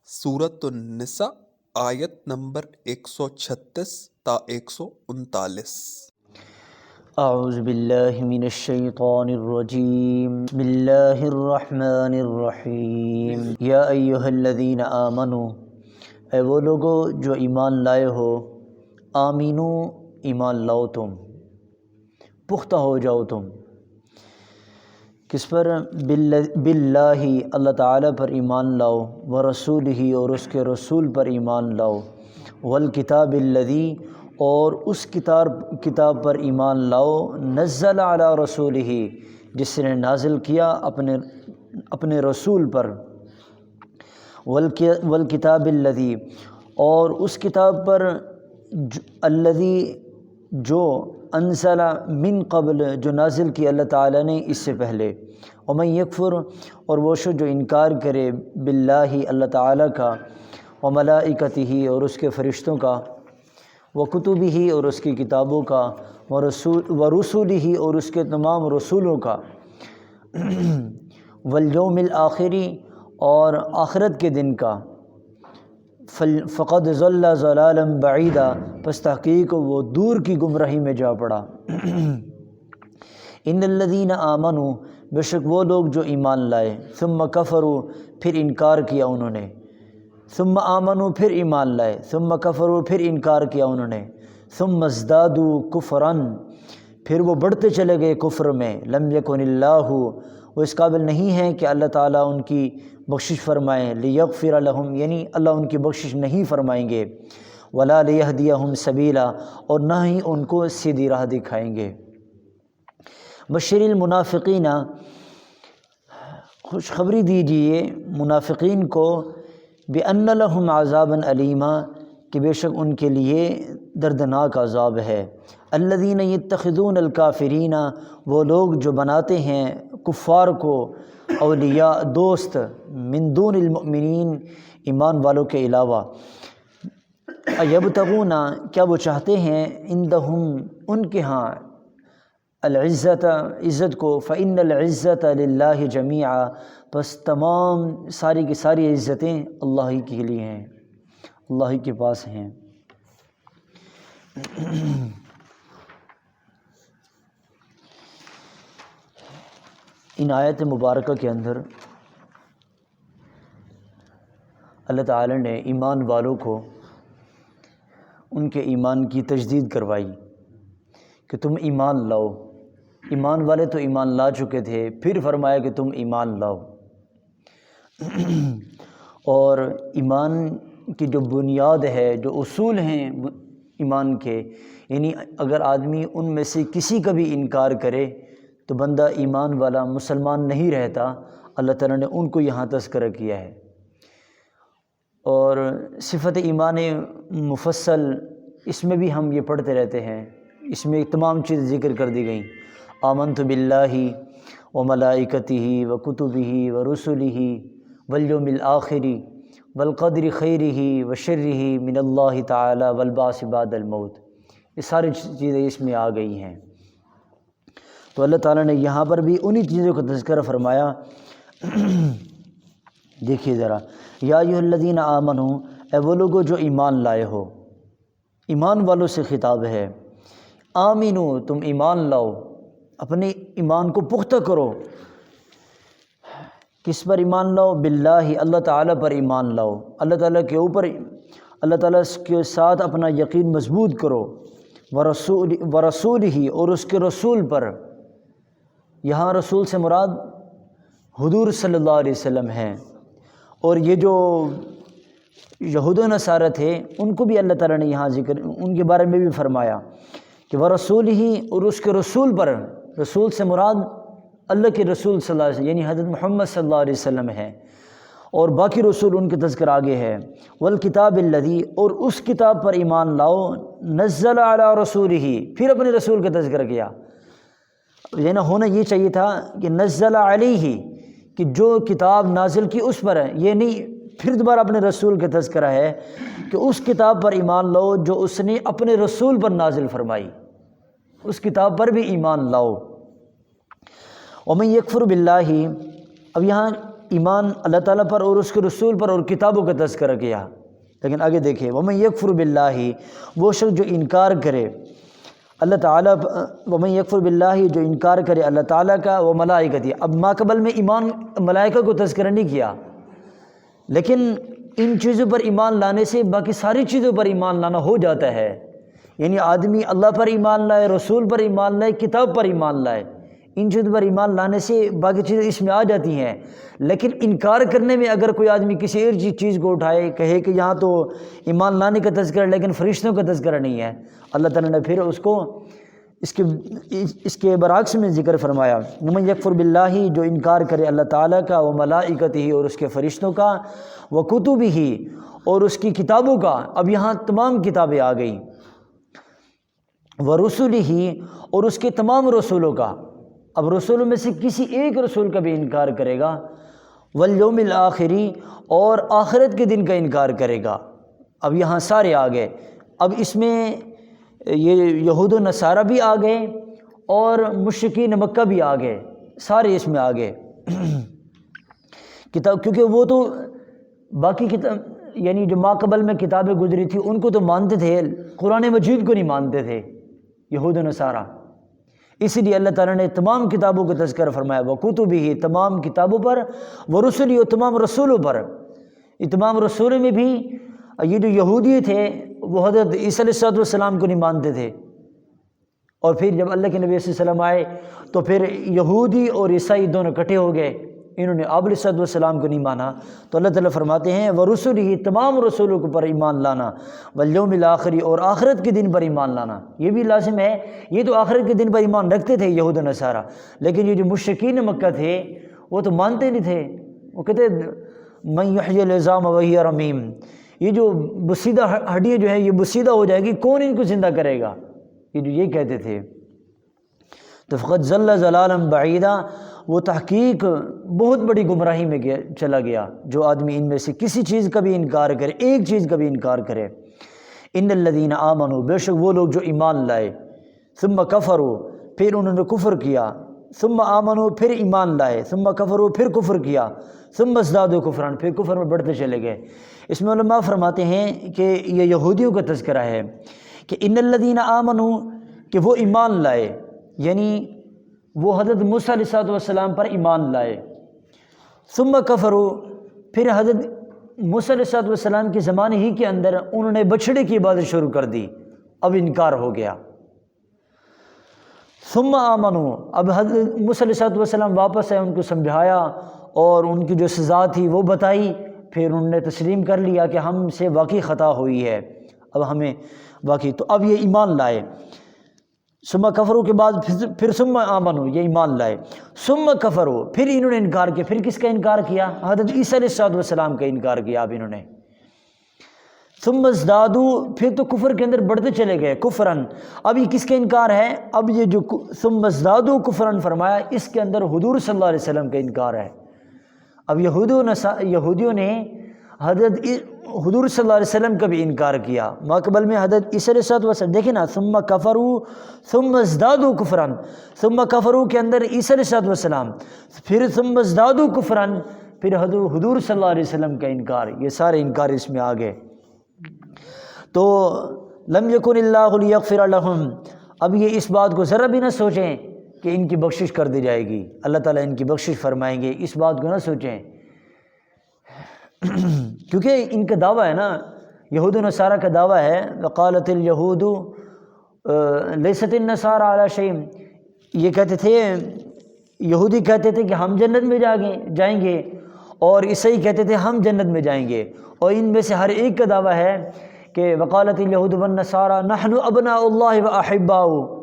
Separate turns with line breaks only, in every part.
سورۃ النساء آیت نمبر 136 تا 139۔
اعوذ باللہ من الشیطان الرجیم، بسم اللہ الرحمن الرحیم۔ یا ایہا الذین آمنوا، اے وہ لوگو جو ایمان لائے ہو، آمینو ایمان لاؤ، تم پختہ ہو جاؤ، تم کس پر؟ باللہ اللہ تعالیٰ پر ایمان لاؤ، ورسولہ اور اس کے رسول پر ایمان لاؤ، والکتاب الذی اور اس کتاب پر ایمان لاؤ، نزل علی رسولہ جس نے نازل کیا اپنے رسول پر، والکتاب الذی اور اس کتاب پر الذی جو انزل من قبل جو نازل کی اللہ تعالیٰ نے اس سے پہلے، ومن یکفر اور وہ شخص جو انکار کرے باللہ اللہ تعالیٰ کا، وملائکتہ اور اس کے فرشتوں کا، وکتبہ اور اس کی کتابوں کا، ورسولہ اور اس کے تمام رسولوں کا، والیوم الآخری اور آخرت کے دن کا، فقد ضل ضلالا بعیدا پس تحقیق وہ دور کی گمراہی میں جا پڑا۔ ان الذین آمنوا بے شک وہ لوگ جو ایمان لائے، ثم کفروا پھر انکار کیا انہوں نے، ثم آمنوا پھر ایمان لائے، ثم کفروا پھر انکار کیا انہوں نے، ثم ازدادوا کفرا پھر وہ بڑھتے چلے گئے کفر میں، لم یکن اللہ وہ اس قابل نہیں ہے کہ اللہ تعالیٰ ان کی بخشش فرمائیں، لیغفر لہم یعنی اللہ ان کی بخشش نہیں فرمائیں گے، ولا لیہدیہم سبیلا اور نہ ہی ان کو سیدھی راہ دکھائیں گے۔ بشر المنافقین خوشخبری دیجیے منافقین کو، بأن لہم عذابا علیما کہ بے شک ان کے لیے دردناک عذاب ہے، الذین یتخذون الکافرین وہ لوگ جو بناتے ہیں کفار کو اولیاء دوست، من دون المؤمنین ایمان والوں کے علاوہ، ایبتغون کیا وہ چاہتے ہیں، عندہم ان کے ہاں، العزت عزت کو، فإن العزت للہ جمیعا پس تمام ساری کی ساری عزتیں اللہ ہی کے لیے ہیں، اللہ ہی کے پاس ہیں۔ ان آیت مبارکہ کے اندر اللہ تعالی نے ایمان والوں کو ان کے ایمان کی تجدید کروائی کہ تم ایمان لاؤ، ایمان والے تو ایمان لا چکے تھے، پھر فرمایا کہ تم ایمان لاؤ۔ اور ایمان کی جو بنیاد ہے، جو اصول ہیں ایمان کے، یعنی اگر آدمی ان میں سے کسی کا بھی انکار کرے تو بندہ ایمان والا مسلمان نہیں رہتا، اللہ تعالیٰ نے ان کو یہاں تذکرہ کیا ہے۔ اور صفت ایمان مفصل اس میں بھی ہم یہ پڑھتے رہتے ہیں، اس میں تمام چیز ذکر کر دی گئیں، آمنت باللہ وملائکتہ وکتبہ ورسلہ والیوم الآخر والقدر خیرہ وشرہ من اللہ تعالی والبعث بعد الموت، یہ ساری چیزیں اس میں آ گئی ہیں۔ تو اللہ تعالیٰ نے یہاں پر بھی انہی چیزوں کا تذکرہ فرمایا۔ دیکھیے ذرا، یا ایھا الذین آمنوا اے وہ لوگو جو ایمان لائے ہو، ایمان والوں سے خطاب ہے، آمینو تم ایمان لاؤ، اپنے ایمان کو پختہ کرو، کس پر ایمان لاؤ؟ باللہ اللہ تعالیٰ پر ایمان لاؤ، اللہ تعالیٰ کے اوپر، اللہ تعالیٰ کے ساتھ اپنا یقین مضبوط کرو، ورسولہ اور اس کے رسول پر، یہاں رسول سے مراد حضور صلی اللہ علیہ وسلم ہیں، اور یہ جو یہود و نصارہ تھے ان کو بھی اللہ تعالیٰ نے یہاں ذکر ان کے بارے میں بھی فرمایا کہ ورسولہ اور اس کے رسول پر، رسول سے مراد اللہ کے رسول صلی اللہ علیہ وسلم یعنی حضرت محمد صلی اللہ علیہ وسلم ہیں، اور باقی رسول ان کے تذکر آگے ہے، والکتاب الذی اور اس کتاب پر ایمان لاؤ، نزل علی رسولہ پھر اپنے رسول کا تذکر کیا، یہ نہ ہونا یہ چاہیے تھا کہ نزل علیہ کہ جو کتاب نازل کی اس پر ہے، یہ نہیں پھر دوبارہ اپنے رسول کا تذکرہ ہے کہ اس کتاب پر ایمان لاؤ جو اس نے اپنے رسول پر نازل فرمائی، اس کتاب پر بھی ایمان لاؤ۔ ومن یکفر باللہ اب یہاں ایمان اللہ تعالیٰ پر اور اس کے رسول پر اور کتابوں کا تذکرہ کیا، لیکن آگے دیکھیں وَمَن يَكْفُرْ بِاللَّهِ، وہ شخص جو انکار کرے اللہ تعالیٰ، وَمَن يَكْفُرْ بِاللَّهِ، جو انکار کرے اللہ تعالیٰ کا، وہ ملائکتی، اب ماقبل میں ایمان ملائکہ کو تذکرہ نہیں کیا، لیکن ان چیزوں پر ایمان لانے سے باقی ساری چیزوں پر ایمان لانا ہو جاتا ہے، یعنی آدمی اللہ پر ایمان لائے، رسول پر ایمان لائے، کتاب پر ایمان لائے، ان چیزوں پر ایمان لانے سے باقی چیزیں اس میں آ جاتی ہیں۔ لیکن انکار کرنے میں اگر کوئی آدمی کسی ایک چیز کو اٹھائے، کہے کہ یہاں تو ایمان لانے کا تذکرہ لیکن فرشتوں کا تذکرہ نہیں ہے، اللہ تعالیٰ نے پھر اس کو اس کے برعکس میں ذکر فرمایا، وَمَن يَكْفُرْ بِاللَّهِ، جو انکار کرے اللہ تعالیٰ کا، وَمَلَائِكَتِهِ، اور اس کے فرشتوں کا، وَكُتُبِهِ، اور اس کی کتابوں کا، اب یہاں تمام کتابیں آ گئیں، وَرُسُلِهِ، اور اس کے تمام رسولوں کا، اب رسولوں میں سے کسی ایک رسول کا بھی انکار کرے گا، وَالْيَوْمِ الْآخِرِ، اور آخرت کے دن کا انکار کرے گا، اب یہاں سارے آ گئے، اب اس میں یہ یہود و نصارہ بھی آ گئے اور مشرکین مکہ بھی آ گئے، سارے اس میں آ گئے کتاب، کیونکہ وہ تو باقی کتاب یعنی جو ماقبل میں کتابیں گزری تھی ان کو تو مانتے تھے، قرآن مجید کو نہیں مانتے تھے یہود و نصارہ، اسی لیے اللہ تعالیٰ نے تمام کتابوں کا تذکرہ فرمایا، وَكُتُبِهِ، تمام کتابوں پر، وَرُسُلِهِ، اور تمام رسولوں پر، یہ تمام رسولوں میں بھی یہ جو یہودی تھے وہ حضرت عیسیٰ علیہ السلام کو نہیں مانتے تھے، اور پھر جب اللہ کے نبی صلی اللہ علیہ وسلم آئے تو پھر یہودی اور عیسائی دونوں اکٹھے ہو گئے، انہوں نے آپ علیہ السلام کو نہیں مانا، تو اللہ تعالیٰ فرماتے ہیں وَرُسُلِهِ، تمام رسولوں کے پر ایمان لانا، وَالْيَوْمِ الْآخِرِ، اور آخرت کے دن پر ایمان لانا، یہ بھی لازم ہے، یہ تو آخرت کے دن پر ایمان رکھتے تھے یہود و نصارہ، لیکن یہ جو مشرکین مکہ تھے وہ تو مانتے نہیں تھے، وہ کہتے مَن يُحْيِي الْعِظَامَ وَهِيَ رَمِيمٌ، یہ جو بسیدہ ہڈیاں جو ہیں یہ بسیدہ ہو جائے گی، کون ان کو زندہ کرے گا، یہ جو یہ کہتے تھے، تو فقط ضل ضلالا بعیدا، وہ تحقیق بہت بڑی گمراہی میں چلا گیا جو آدمی ان میں سے کسی چیز کا بھی انکار کرے، ایک چیز کا بھی انکار کرے۔ ان الذین آمنوا، بے شک وہ لوگ جو ایمان لائے، ثم کفروا، پھر انہوں نے کفر کیا، ثم آمنوا، پھر ایمان لائے، ثم کفروا، پھر کفر کیا، ثم ازدادوا کفرا، پھر کفر میں بڑھتے چلے گئے۔ اس میں علماء فرماتے ہیں کہ یہ یہودیوں کا تذکرہ ہے کہ ان الذین آمنوا، کہ وہ ایمان لائے، یعنی وہ حضرت موسیٰ علیہ السلام پر ایمان لائے، ثم کفروا، پھر حضرت موسیٰ علیہ السلام کے زمانے ہی کے اندر انہوں نے بچھڑے کی عبادت شروع کر دی، اب انکار ہو گیا، ثم آمنوا، اب حضرت موسیٰ علیہ السلام واپس آئے، ان کو سمجھایا اور ان کی جو سزا تھی وہ بتائی، پھر انہوں نے تسلیم کر لیا کہ ہم سے واقعی خطا ہوئی ہے، اب ہمیں واقعی، تو اب یہ ایمان لائے، ثم کفروا کے بعد پھر ثم آمنوا، یہ ایمان لائے، ثم کفروا، پھر انہوں نے انکار کیا، پھر کس کا انکار کیا؟ حضرت عیسیٰ علیہ السلام کا انکار کیا اب انہوں نے، ثم ازدادوا، پھر تو کفر کے اندر بڑھتے چلے گئے، کفرن، اب یہ کس کا انکار ہے؟ اب یہ جو ثم ازدادوا کفرن فرمایا، اس کے اندر حضور صلی اللہ علیہ وسلم کا انکار ہے۔ اب یہودیوں نے حضرت حضور صلی اللہ علیہ وسلم کا بھی انکار کیا، ماقبل میں حضرت عیسیٰ علیہ السلام، دیکھیں نا، ثم کفروا ثم ازدادوا کفرا، ثم کفروا کے اندر عیسیٰ علیہ السلام، پھر ثم ازدادوا کفرا، پھر حضور صلی اللہ علیہ وسلم کا انکار، یہ سارے انکار اس میں آ گئے۔ تو لم یکن اللہ لیغفر لہم، اب یہ اس بات کو ذرا بھی نہ سوچیں کہ ان کی بخشش کر دی جائے گی، اللہ تعالیٰ ان کی بخشش فرمائیں گے، اس بات کو نہ سوچیں، کیونکہ ان کا دعویٰ ہے نا، یہود و نصارہ کا دعویٰ ہے، وقالت الیہود لیست النصارى علی شیء، یہ کہتے تھے، یہودی کہتے تھے کہ ہم جنت میں جائیں گے، اور عیسائی کہتے تھے ہم جنت میں جائیں گے، اور ان میں سے ہر ایک کا دعویٰ ہے کہ وقالت الیہود والنصارى نحن ابناء اللہ واحباؤہ،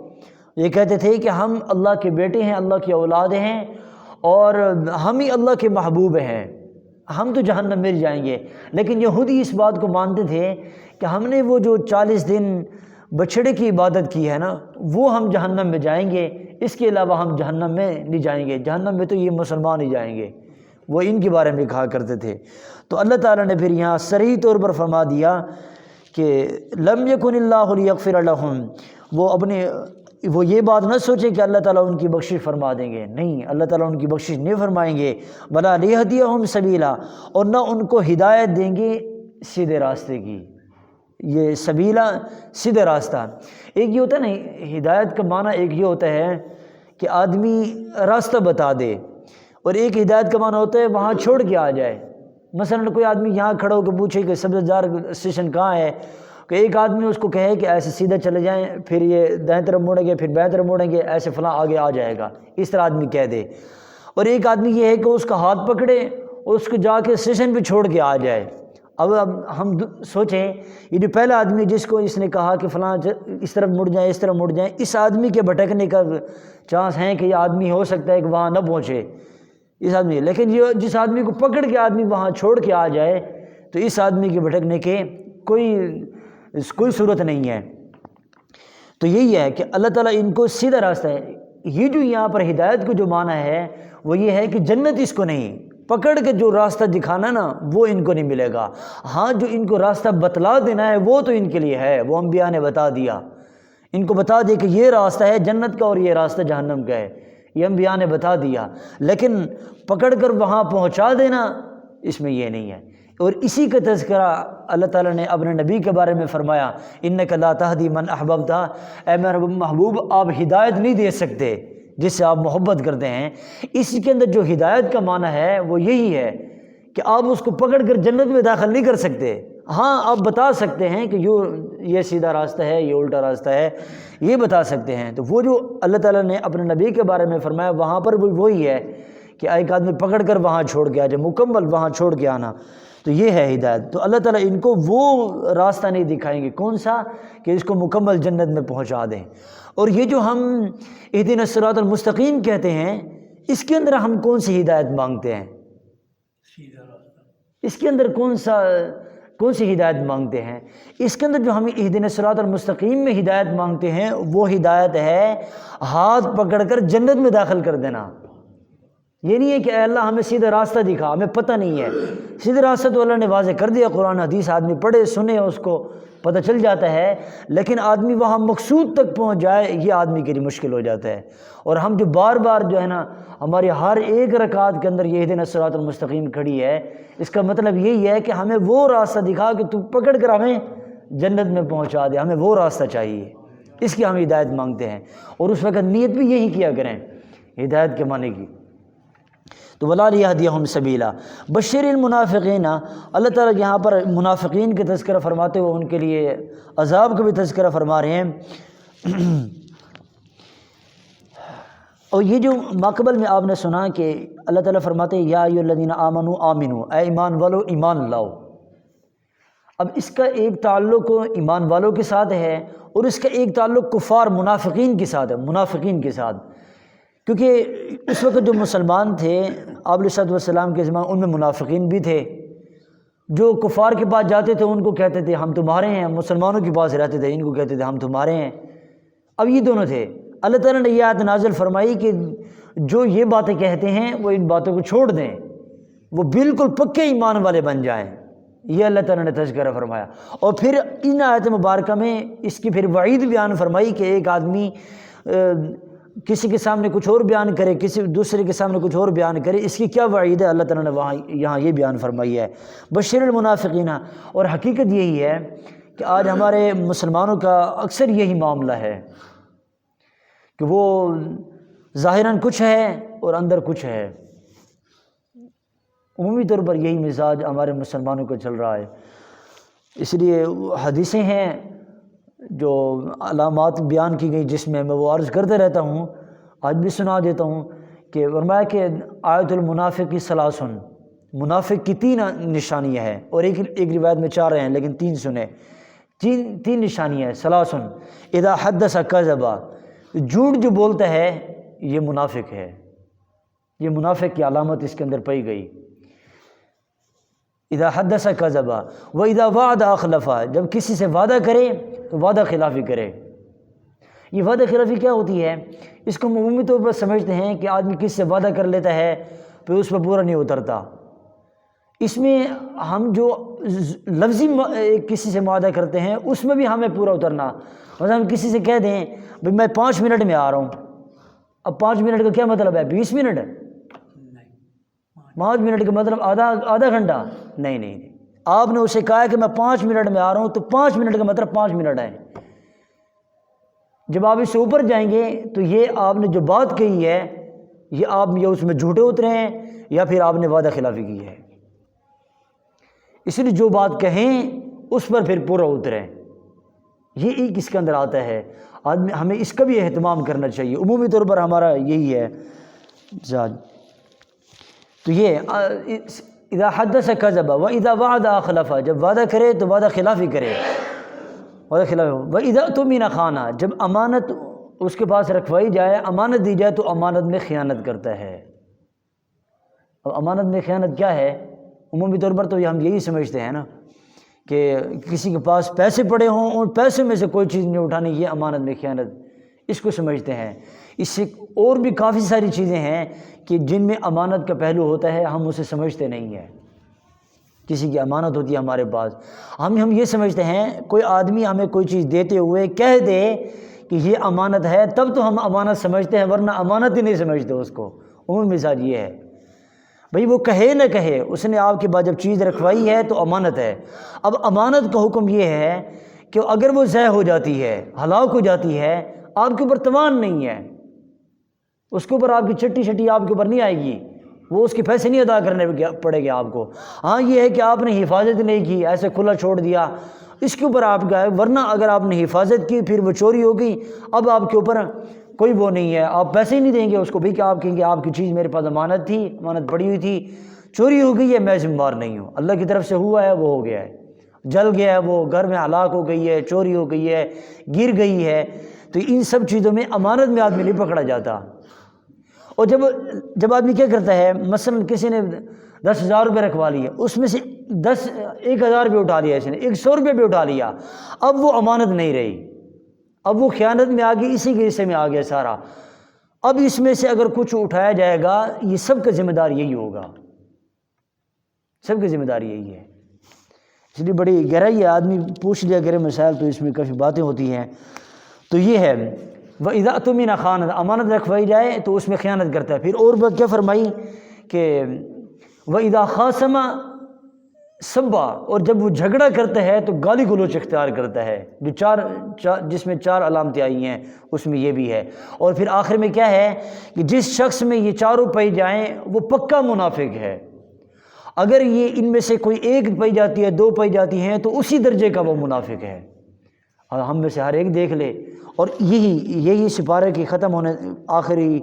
یہ کہتے تھے کہ ہم اللہ کے بیٹے ہیں، اللہ کی اولاد ہیں، اور ہم ہی اللہ کے محبوب ہیں، ہم تو جہنم میں جائیں گے۔ لیکن یہودی اس بات کو مانتے تھے کہ ہم نے وہ جو 40 دن بچھڑے کی عبادت کی ہے نا، وہ ہم جہنم میں جائیں گے، اس کے علاوہ ہم جہنم میں نہیں جائیں گے، جہنم میں تو یہ مسلمان ہی جائیں گے، وہ ان کے بارے میں کہا کرتے تھے۔ تو اللہ تعالیٰ نے پھر یہاں صریح طور پر فرما دیا کہ لم یکن اللہ لیغفر لہم، وہ اپنے وہ یہ بات نہ سوچیں کہ اللہ تعالیٰ ان کی بخشش فرما دیں گے، نہیں، اللہ تعالیٰ ان کی بخشش نہیں فرمائیں گے۔ وَلَا لِيَهْدِيَهُمْ سَبِيلًا، اور نہ ان کو ہدایت دیں گے سیدھے راستے کی۔ یہ سبیلا سیدھے راستہ، ایک یہ ہوتا ہے نا ہدایت کا معنی، ایک یہ ہوتا ہے کہ آدمی راستہ بتا دے، اور ایک ہدایت کا معنی ہوتا ہے وہاں چھوڑ کے آ جائے۔ مثلا کوئی آدمی یہاں کھڑا ہو کے پوچھے کہ سبز زار اسٹیشن کہاں ہے، کہ ایک آدمی اس کو کہے کہ ایسے سیدھا چلے جائیں، پھر یہ دائیں طرف موڑیں گے، پھر بائیں طرف موڑیں گے، ایسے فلاں آگے آ جائے گا، اس طرح آدمی کہہ دے۔ اور ایک آدمی یہ ہے کہ اس کا ہاتھ پکڑے اور اس کو جا کے اسٹیشن پہ چھوڑ کے آ جائے۔ اب ہم سوچیں، یہ جو پہلا آدمی جس کو اس نے کہا کہ فلاں اس طرف مڑ جائیں، اس طرف مڑ جائیں، اس آدمی کے بھٹکنے کا چانس ہے کہ یہ آدمی ہو سکتا ہے کہ وہاں نہ پہنچے اس آدمی، لیکن یہ جس آدمی کو پکڑ کے آدمی وہاں چھوڑ کے آ جائے تو اس آدمی کے بھٹکنے کے کوئی صورت نہیں ہے۔ تو یہی ہے کہ اللہ تعالیٰ ان کو سیدھا راستہ ہے۔ یہ جو یہاں پر ہدایت کو جو معنی ہے وہ یہ ہے کہ جنت اس کو نہیں، پکڑ کے جو راستہ دکھانا نا وہ ان کو نہیں ملے گا، ہاں جو ان کو راستہ بتلا دینا ہے وہ تو ان کے لیے ہے، وہ انبیاء نے بتا دیا، ان کو بتا دیا کہ یہ راستہ ہے جنت کا اور یہ راستہ جہنم کا ہے، یہ انبیاء نے بتا دیا، لیکن پکڑ کر وہاں پہنچا دینا اس میں یہ نہیں ہے۔ اور اسی کا تذکرہ اللہ تعالیٰ نے اپنے نبی کے بارے میں فرمایا، انک لا تہدی من احببت، اے میرے محبوب آپ ہدایت نہیں دے سکتے جس سے آپ محبت کرتے ہیں۔ اس کے اندر جو ہدایت کا معنی ہے وہ یہی ہے کہ آپ اس کو پکڑ کر جنت میں داخل نہیں کر سکتے، ہاں آپ بتا سکتے ہیں کہ یہ سیدھا راستہ ہے، یہ الٹا راستہ ہے، یہ بتا سکتے ہیں۔ تو وہ جو اللہ تعالیٰ نے اپنے نبی کے بارے میں فرمایا وہاں پر وہی ہے کہ ایک آدمی پکڑ کر وہاں چھوڑ کے آ جائے، مکمل وہاں چھوڑ کے آنا، تو یہ ہے ہدایت۔ تو اللہ تعالیٰ ان کو وہ راستہ نہیں دکھائیں گے، کون سا کہ اس کو مکمل جنت میں پہنچا دیں۔ اور یہ جو ہم اہدنا الصراط المستقیم کہتے ہیں، اس کے اندر ہم کون سی ہدایت مانگتے ہیں؟ اس کے اندر کون سی ہدایت مانگتے ہیں؟ اس کے اندر جو ہم اہدنا الصراط المستقیم میں ہدایت مانگتے ہیں وہ ہدایت ہے ہاتھ پکڑ کر جنت میں داخل کر دینا۔ یہ نہیں ہے کہ اے اللہ ہمیں سیدھا راستہ دکھا، ہمیں پتہ نہیں ہے، سیدھا راستہ تو اللہ نے واضح کر دیا، قرآن حدیث آدمی پڑھے سنے اس کو پتہ چل جاتا ہے، لیکن آدمی وہاں مقصود تک پہنچ جائے یہ آدمی کے لیے مشکل ہو جاتا ہے۔ اور ہم جو بار بار جو ہے نا ہماری ہر ایک رکعت کے اندر یہ اہدنا الصراط المستقیم کھڑی ہے، اس کا مطلب یہی ہے کہ ہمیں وہ راستہ دکھا کہ تو پکڑ کر ہمیں جنت میں پہنچا دے، ہمیں وہ راستہ چاہیے، اس کی ہم ہدایت مانگتے ہیں۔ اور اس وقت نیت بھی یہی کیا کریں ہدایت کے معنی کی۔ تو وَلَا لِيَهْدِيَهُمْ سَبِيلًا بَشِّرِ الْمُنَافِقِينَ، اللہ تعالیٰ یہاں پر منافقین کے تذکرہ فرماتے ہوئے ان کے لیے عذاب کا بھی تذکرہ فرما رہے ہیں۔ اور یہ جو ماقبل میں آپ نے سنا کہ اللہ تعالیٰ فرماتے ہیں یا ایھا الذین آمنوا آمنوا، اے ایمان والو ایمان لاؤ۔ اب اس کا ایک تعلق ایمان والوں کے ساتھ ہے اور اس کا ایک تعلق کفار منافقین کے ساتھ ہے، منافقین کے ساتھ، کیونکہ اس وقت جو مسلمان تھے آپ علیہ السلام کے زمانے ان میں منافقین بھی تھے، جو کفار کے پاس جاتے تھے ان کو کہتے تھے ہم تمہارے ہیں، مسلمانوں کے پاس رہتے تھے ان کو کہتے تھے ہم تمہارے ہیں۔ اب یہ دونوں تھے، اللہ تعالیٰ نے یہ آیت نازل فرمائی کہ جو یہ باتیں کہتے ہیں وہ ان باتوں کو چھوڑ دیں، وہ بالکل پکے ایمان والے بن جائیں، یہ اللہ تعالیٰ نے تذکرہ فرمایا۔ اور پھر ان آیت مبارکہ میں اس کی پھر وعید بیان فرمائی کہ ایک آدمی کسی کے سامنے کچھ اور بیان کرے، کسی دوسرے کے سامنے کچھ اور بیان کرے، اس کی کیا وعید ہے اللہ تعالیٰ نے یہاں یہ بیان فرمائی ہے، بشر المنافقین۔ اور حقیقت یہی ہے کہ آج ہمارے مسلمانوں کا اکثر یہی معاملہ ہے کہ وہ ظاہراً کچھ ہے اور اندر کچھ ہے، عمومی طور پر یہی مزاج ہمارے مسلمانوں کا چل رہا ہے۔ اس لیے حدیثیں ہیں جو علامات بیان کی گئی جس میں وہ عرض کرتے رہتا ہوں، آج بھی سنا دیتا ہوں کہ فرمایا کہ آیت المنافق ثلاثن، منافق کی 3 نشانیاں ہیں، اور ایک روایت میں 4 ہیں لیکن 3 سنے، 3 نشانیاں ہیں۔ ثلاثن اذا حدث کذب، جھوٹ جو بولتا ہے یہ منافق ہے، یہ منافق کی علامت اس کے اندر پائی گئی۔ اذا حدث کذب واذا وعد اخلف، جب کسی سے وعدہ کرے تو وعدہ خلافی کرے۔ یہ وعدہ خلافی کیا ہوتی ہے؟ اس کو عمومی طور پر سمجھتے ہیں کہ آدمی کسی سے وعدہ کر لیتا ہے پھر اس پر پورا نہیں اترتا، اس میں ہم جو لفظی کسی سے معاہدہ کرتے ہیں اس میں بھی ہمیں پورا اترنا. مثلا ہم کسی سے کہہ دیں بھائی میں 5 منٹ میں آ رہا ہوں. اب 5 منٹ کا کیا مطلب ہے؟ 20 منٹ؟ 5 منٹ کا مطلب آدھا گھنٹہ؟ نہیں. آپ نے اسے کہا ہے کہ میں 5 منٹ میں آ رہا ہوں تو 5 منٹ کا مطلب 5 منٹ ہے. جب آپ اس سے اوپر جائیں گے تو یہ آپ نے جو بات کہی ہے یہ آپ یا اس میں جھوٹے اترے ہیں یا پھر آپ نے وعدہ خلافی کی ہے. اس لیے جو بات کہیں اس پر پھر پورا اتریں. یہ ایک اس کے اندر آتا ہے. آدمی ہمیں اس کا بھی اہتمام کرنا چاہیے. عمومی طور پر ہمارا یہی ہے مزاج. تو یہ اذا حدث کذب و اذا وعد اخلف، جب وعدہ کرے تو وعدہ خلافی کرے. وعدہ خلاف. و اذا اؤتمن خان، جب امانت اس کے پاس رکھوائی جائے، امانت دی جائے تو امانت میں خیانت کرتا ہے. اب امانت میں خیانت کیا ہے؟ عمومی طور پر تو ہم یہی سمجھتے ہیں نا کہ کسی کے پاس پیسے پڑے ہوں اور پیسے میں سے کوئی چیز نہیں اٹھانی، یہ امانت میں خیانت اس کو سمجھتے ہیں. اس سے اور بھی کافی ساری چیزیں ہیں کہ جن میں امانت کا پہلو ہوتا ہے، ہم اسے سمجھتے نہیں ہیں. کسی کی امانت ہوتی ہے ہمارے پاس، ہم یہ سمجھتے ہیں کوئی آدمی ہمیں کوئی چیز دیتے ہوئے کہہ دے کہ یہ امانت ہے تب تو ہم امانت سمجھتے ہیں، ورنہ امانت ہی نہیں سمجھتے اس کو. عمومی مزاج یہ ہے. بھئی وہ کہے نہ کہے، اس نے آپ کے بعد جب چیز رکھوائی ہے تو امانت ہے. اب امانت کا حکم یہ ہے کہ اگر وہ ضائع ہو جاتی ہے، ہلاک ہو جاتی ہے، آپ کے اوپر توان نہیں ہے، اس کے اوپر آپ کی چٹی آپ کے اوپر نہیں آئے گی، وہ اس کے پیسے نہیں ادا کرنے پڑے گے آپ کو. ہاں یہ ہے کہ آپ نے حفاظت نہیں کی، ایسے کھلا چھوڑ دیا، اس کے اوپر آپ کا ہے. ورنہ اگر آپ نے حفاظت کی پھر وہ چوری ہو گئی، اب آپ کے اوپر کوئی وہ نہیں ہے، آپ پیسے ہی نہیں دیں گے اس کو بھی کہ آپ کہیں گے آپ کی چیز میرے پاس امانت تھی، امانت پڑی ہوئی تھی، چوری ہو گئی ہے، میں ذمہ دار نہیں ہوں. اللہ کی طرف سے ہوا ہے، وہ ہو گیا ہے، جل گیا ہے، وہ گھر میں ہلاک ہو گئی ہے، چوری ہو گئی ہے، گر گئی ہے. تو ان سب چیزوں میں امانت میں آدمی نہیں پکڑا جاتا. اور جب آدمی کیا کرتا ہے، مثلا کسی نے 10,000 روپے رکھوا لیے، اس میں سے 1,000 بھی اٹھا لیا، اس نے 100 روپے بھی اٹھا لیا، اب وہ امانت نہیں رہی، اب وہ خیانت میں آ گئی، اسی کے حصے میں آ گیا سارا. اب اس میں سے اگر کچھ اٹھایا جائے گا، یہ سب کا ذمہ دار یہی ہوگا، سب کی ذمہ داری یہی ہے. اس لیے بڑی گہرائی ہے، آدمی پوچھ لیا کرے مسائل تو اس میں کافی باتیں ہوتی ہیں. تو یہ ہے وَإِذَا اؤْتُمِنَ خَانَ، امانت رکھوائی جائے تو اس میں خیانت کرتا ہے. پھر اور بات کیا فرمائی کہ وَإِذَا خَاصَمَ سَبَّ، اور جب وہ جھگڑا کرتا ہے تو گالی گلوچ اختیار کرتا ہے. جو جس میں 4 علامتیں آئی ہیں اس میں یہ بھی ہے. اور پھر آخر میں کیا ہے کہ جس شخص میں یہ چاروں پائی جائیں وہ پکا منافق ہے. اگر یہ ان میں سے کوئی ایک پائی جاتی ہے، 2 پائی جاتی ہیں تو اسی درجے کا وہ منافق ہے. اور ہم میں سے ہر ایک دیکھ لے. اور یہی سپارے کی ختم ہونے آخری،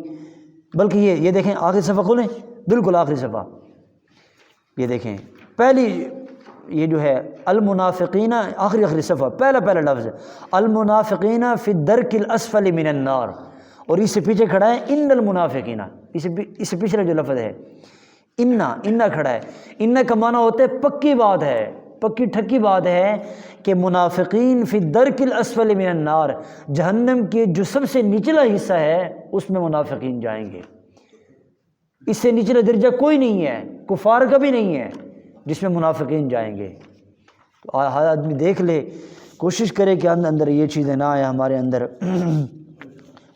بلکہ یہ دیکھیں آخری صفحہ کھولیں، بالکل آخری صفحہ یہ دیکھیں، پہلی یہ جو ہے المنافقین، آخری صفحہ پہلا لفظ المنافقین فی الدرک الاسفل من النار. اور اس سے پیچھے کھڑا ہے ان المنافقین، اس سے پچھلا جو لفظ ہے انا کھڑا ہے. ان کا معنی ہوتا ہے پکی بات ہے، پکی ٹھکی بات ہے کہ منافقین فی الدرک الاسفل من النار، جہنم کے جو سب سے نچلا حصہ ہے اس میں منافقین جائیں گے. اس سے نچلا درجہ کوئی نہیں ہے، کفار کا بھی نہیں ہے جس میں منافقین جائیں گے. تو آدمی دیکھ لے، کوشش کرے کہ اندر یہ چیزیں نہ آئے ہمارے اندر،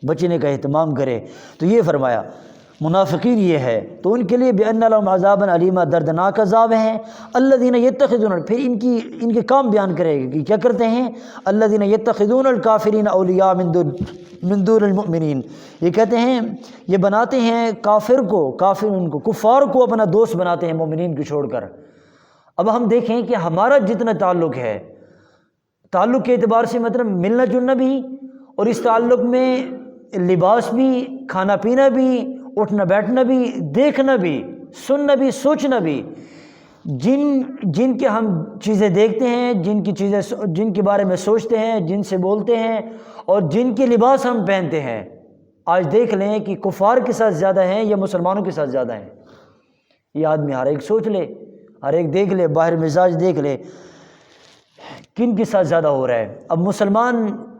بچنے کا اہتمام کرے. تو یہ فرمایا منافقین یہ ہے تو ان کے لیے بأن لهم عذابا علیما، دردناک عذاب ہیں. الذین یتخذون، پھر ان کے کام بیان کرے گا کہ کیا کرتے ہیں. الذین یتخذون الکافرین اولیاء من دون المؤمنین، یہ کہتے ہیں، یہ بناتے ہیں کفار کو اپنا دوست بناتے ہیں مومنین کو چھوڑ کر. اب ہم دیکھیں کہ ہمارا جتنا تعلق ہے، تعلق کے اعتبار سے مطلب ملنا جلنا بھی، اور اس تعلق میں لباس بھی، کھانا پینا بھی، اٹھنا بیٹھنا بھی، دیکھنا بھی، سننا بھی، سوچنا بھی، جن کے ہم چیزیں دیکھتے ہیں، جن کے بارے میں سوچتے ہیں، جن سے بولتے ہیں، اور جن کے لباس ہم پہنتے ہیں، آج دیکھ لیں کہ کفار کے ساتھ زیادہ ہیں یا مسلمانوں کے ساتھ زیادہ ہیں. یہ آدمی ہر ایک سوچ لے، ہر ایک دیکھ لے، باہر مزاج دیکھ لے کن کے ساتھ زیادہ ہو رہا ہے. اب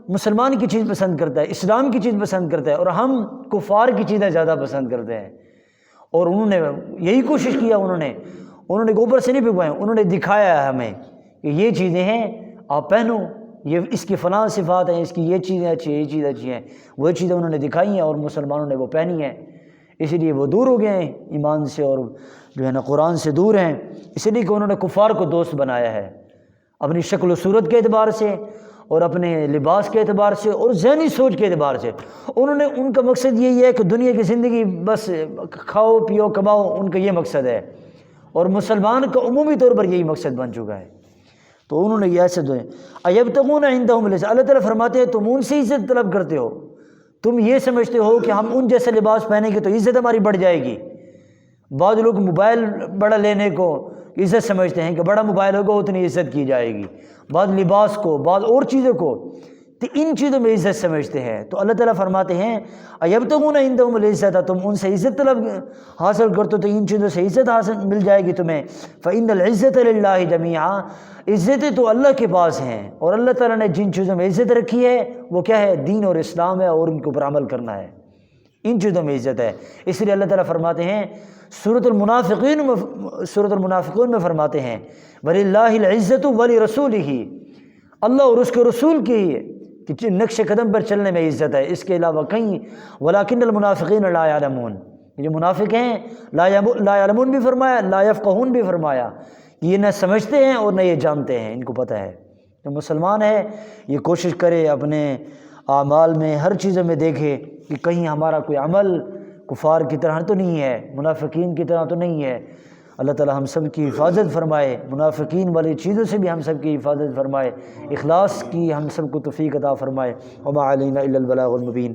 مسلمان کی چیز پسند کرتا ہے، اسلام کی چیز پسند کرتا ہے، اور ہم کفار کی چیزیں زیادہ پسند کرتے ہیں. اور انہوں نے یہی کوشش کیا، انہوں نے اوپر سے نہیں پھینکوائے، انہوں نے دکھایا ہے ہمیں کہ یہ چیزیں ہیں آپ پہنو، یہ اس کی فلاں صفات ہیں، اس کی یہ چیزیں اچھی ہیں، یہ چیزیں اچھی ہیں، وہ چیزیں انہوں نے دکھائی ہیں اور مسلمانوں نے وہ پہنی ہیں، اسی لیے وہ دور ہو گئے ہیں ایمان سے اور جو ہے نا قرآن سے دور ہیں، اسی لیے کہ انہوں نے کفار کو دوست بنایا ہے اپنی شکل و صورت کے اعتبار سے اور اپنے لباس کے اعتبار سے اور ذہنی سوچ کے اعتبار سے۔ انہوں نے، ان کا مقصد یہی ہے کہ دنیا کی زندگی بس کھاؤ پیو کماؤ، ان کا یہ مقصد ہے، اور مسلمان کا عمومی طور پر یہی مقصد بن چکا ہے۔ تو انہوں نے یہ ایسے دو ایبتغون عندہم العزت، اللہ تعالیٰ فرماتے ہیں تم ان سے عزت طلب کرتے ہو، تم یہ سمجھتے ہو کہ ہم ان جیسے لباس پہنیں گے تو عزت ہماری بڑھ جائے گی۔ بعض لوگ موبائل بڑا لینے کو عزت سمجھتے ہیں کہ بڑا موبائل ہوگا اتنی عزت کی جائے گی، بعض لباس کو، بعض اور چیزوں کو، تو ان چیزوں میں عزت سمجھتے ہیں۔ تو اللہ تعالیٰ فرماتے ہیں ایبتغون عندہم العزت، تم ان سے عزت طلب حاصل کرتے تو ان چیزوں سے عزت حاصل مل جائے گی تمہیں۔ فإن العزت للہ جمیعا، عزتیں تو اللہ کے پاس ہیں، اور اللہ تعالیٰ نے جن چیزوں میں عزت رکھی ہے وہ کیا ہے؟ دین اور اسلام ہے، اور ان کے اوپر عمل کرنا ہے، ان چیزوں میں عزت ہے۔ اس لیے اللہ تعالیٰ فرماتے ہیں سورۃ المنافقون میں فرماتے ہیں وَلِلَّهِ الْعِزَّةُ وَلِرَسُولِهِ، اللہ اور اس کے رسول کی کہ نقش قدم پر چلنے میں عزت ہے، اس کے علاوہ کہیں وَلَكِنَّ الْمُنَافِقِينَ لَا يَعْلَمُونَ، یہ جو منافق ہیں لا يعلمون بھی فرمایا، لا يفقهون بھی فرمایا، یہ نہ سمجھتے ہیں اور نہ یہ جانتے ہیں، ان کو پتہ ہے۔ تو مسلمان ہے یہ کوشش کرے اپنے اعمال میں ہر چیزوں میں دیکھے کہ کہیں ہمارا کوئی عمل کفار کی طرح تو نہیں ہے، منافقین کی طرح تو نہیں ہے۔ اللہ تعالی ہم سب کی حفاظت فرمائے، منافقین والی چیزوں سے بھی ہم سب کی حفاظت فرمائے، اخلاص کی ہم سب کو توفیق عطا فرمائے۔ وما علینا الا البلاغ المبین۔